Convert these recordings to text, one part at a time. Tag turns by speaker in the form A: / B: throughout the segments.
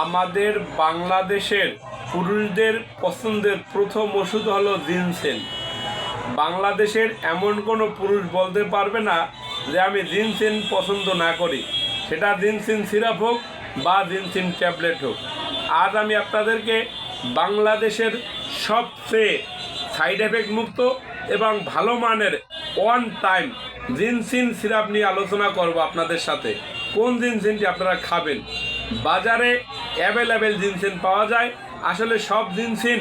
A: আমাদের বাংলাদেশের পুরুষদের পছন্দের প্রথম ওষুধ হলো জিনসেন। বাংলাদেশের এমন কোনো পুরুষ বলতে পারবে না যে আমি জিনসেন পছন্দ না করি, সেটা জিনসেন সিরাপ হোক বা জিনসেন ট্যাবলেট হোক। আজ আমি আপনাদেরকে বাংলাদেশের সবচেয়ে সাইড এফেক্ট মুক্ত এবং ভালো মানের ওয়ান টাইম জিনসেন সিরাপ নিয়ে আলোচনা করব আপনাদের সাথে। কোন জিনসেনটি আপনারা খাবেন? বাজারে অ্যাভেলেবেল জিনসেন পাওয়া যায়, আসলে সব জিনসেন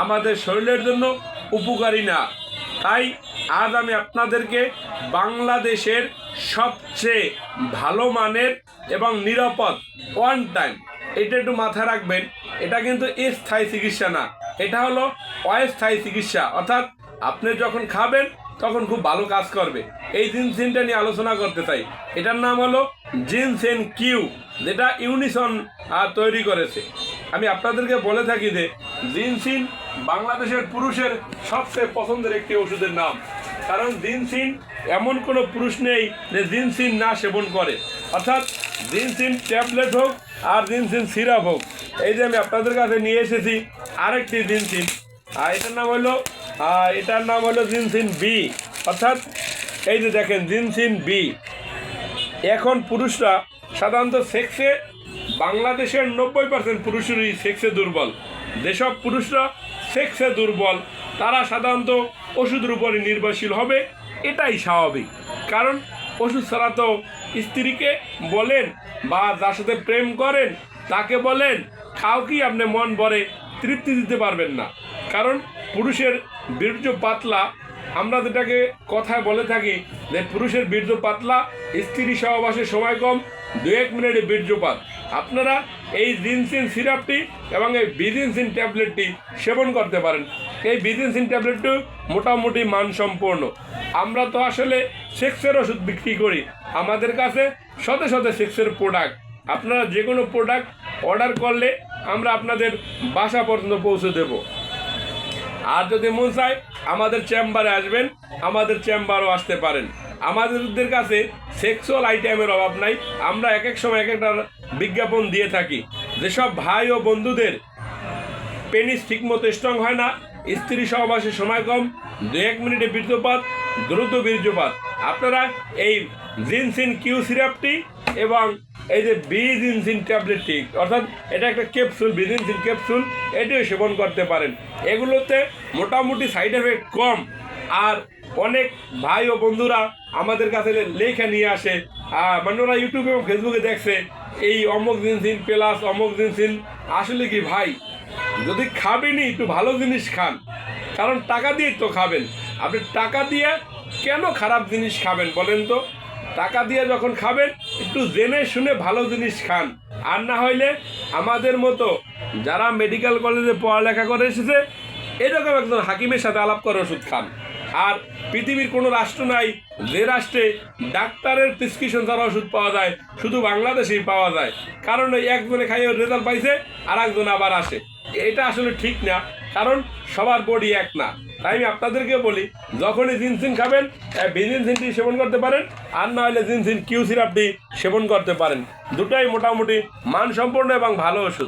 A: আমাদের শরীরের জন্য উপকারী না। তাই আজ আমি আপনাদেরকে বাংলাদেশের সবচেয়ে ভালো মানের এবং নিরাপদ ওয়ান টাইম, এটা একটু মাথায় রাখবেন, এটা কিন্তু স্থায়ী চিকিৎসা না, এটা হলো অস্থায়ী চিকিৎসা। অর্থাৎ আপনি যখন খাবেন তখন খুব ভালো কাজ করবে। এই জিনসেনটা নিয়ে আলোচনা করতে চাই। এটার নাম হলো জিনসেন কিউ, যেটা ইউনিসন তৈরি করেছে। আমি আপনাদেরকে বলে থাকি যে জিনসেন বাংলাদেশের পুরুষের সবচেয়ে পছন্দের একটি ওষুধের নাম, কারণ জিনসেন এমন কোনো পুরুষ নেই যে জিনসেন না সেবন করে। অর্থাৎ জিনসেন ট্যাবলেট হোক আর জিনসেন সিরাপ হোক। এই যে আমি আপনাদের কাছে নিয়ে এসেছি আরেকটি জিনসেন, এটার নাম হলো জিনসেন বি। অর্থাৎ এই যে দেখেন জিনসেন বি। এখন পুরুষরা সাধারণত সেক্সে, বাংলাদেশের 90% পুরুষেরই সেক্সে দুর্বল। যেসব পুরুষরা সেক্সে দুর্বল তারা সাধারণত ওষুধের উপরে নির্ভরশীল হবে, এটাই স্বাভাবিক। কারণ ওষুধ ছাড়া তো স্ত্রীকে বলেন বা যার সাথে প্রেম করেন তাকে বলেন, কাউকেই আপনি মন ভরে তৃপ্তি দিতে পারবেন না। কারণ পুরুষের বীর্য পাতলা, আমরা যেটাকে কথায় বলে থাকি যে পুরুষের বীর্য পাতলা, স্ত্রী সহবাসের সময় কম, 2-1 মিনিটে বীর্যপাত। আপনারা এই জিনসেন সিরাপটি এবং এই বিজিনসেন ট্যাবলেটটি সেবন করতে পারেন। এই বিজিনসেন ট্যাবলেটটি মোটামুটি মানসম্পন্ন। আমরা তো আসলে সেক্সের ওষুধ বিক্রি করি, আমাদের কাছে শত শত সেক্সের প্রোডাক্ট। আপনারা যে কোনো প্রোডাক্ট অর্ডার করলে আমরা আপনাদের বাসা পর্যন্ত পৌঁছে দেব। আর যদি মন চায় আমাদের চেম্বারে আসবেন, আমাদের চেম্বারও আসতে পারেন। আমাদের কাছে সেক্সুয়াল আইটেমের অভাব নাই। আমরা এক এক সময় এক একটা বিজ্ঞাপন দিয়ে থাকি। যেসব ভাই ও বন্ধুদের পেনিস ঠিকমতো স্ট্রং হয় না, স্ত্রী সহবাসের সময় কম, 2-1 মিনিটে বীর্যপাত, দ্রুত বীর্যপাত, আপনারা এই জিনসেন কিউ সিরাপটি এবং এই যে বিজিনসেন ট্যাবলেটটি, অর্থাৎ এটা একটা ক্যাপসুল, বিজিনসেন ক্যাপসুল, এটিও সেবন করতে পারেন। এগুলোতে মোটামুটি সাইড এফেক্ট কম। আর অনেক ভাই ও বন্ধুরা আমাদের কাছে লেখা নিয়ে আসে, মানে ওরা ইউটিউবে এবং ফেসবুকে দেখছে এই অমুক জিনসেন প্লাস অমুক জিনসেন। আসলে কি ভাই, যদি খাবেনই একটু ভালো জিনিস খান, কারণ টাকা দিয়েই তো খাবেন। আপনি টাকা দিয়ে কেন খারাপ জিনিস খাবেন বলেন তো? টাকা দিয়ে যখন খাবেন একটু জেনে শুনে ভালো জিনিস খান। আর না হইলে আমাদের মতো যারা মেডিকেল কলেজে পড়ালেখা করে এসেছে এরকম একজন হাকিমের সাথে আলাপ করে ওষুধ খান। আর পৃথিবীর কোনো রাষ্ট্র নাই যে রাষ্ট্রে ডাক্তারের প্রেসক্রিপশন ছাড়া ওষুধ পাওয়া যায়, শুধু বাংলাদেশেই পাওয়া যায়। কারণ ওই একজনে খাইয়ে রেজাল্ট পাইছে আর একজন আবার আসে, এটা আসলে ঠিক না, কারণ সবার বডি এক না। তাই আমি আপনাদেরকে বলি, যখনই জিনসেন খাবেন বিজিনসেনটি সেবন করতে পারেন, আর না হলে জিনসেন কিউ সিরাপটি সেবন করতে পারেন। দুটাই মোটামুটি মানসম্পন্ন এবং ভালো ওষুধ।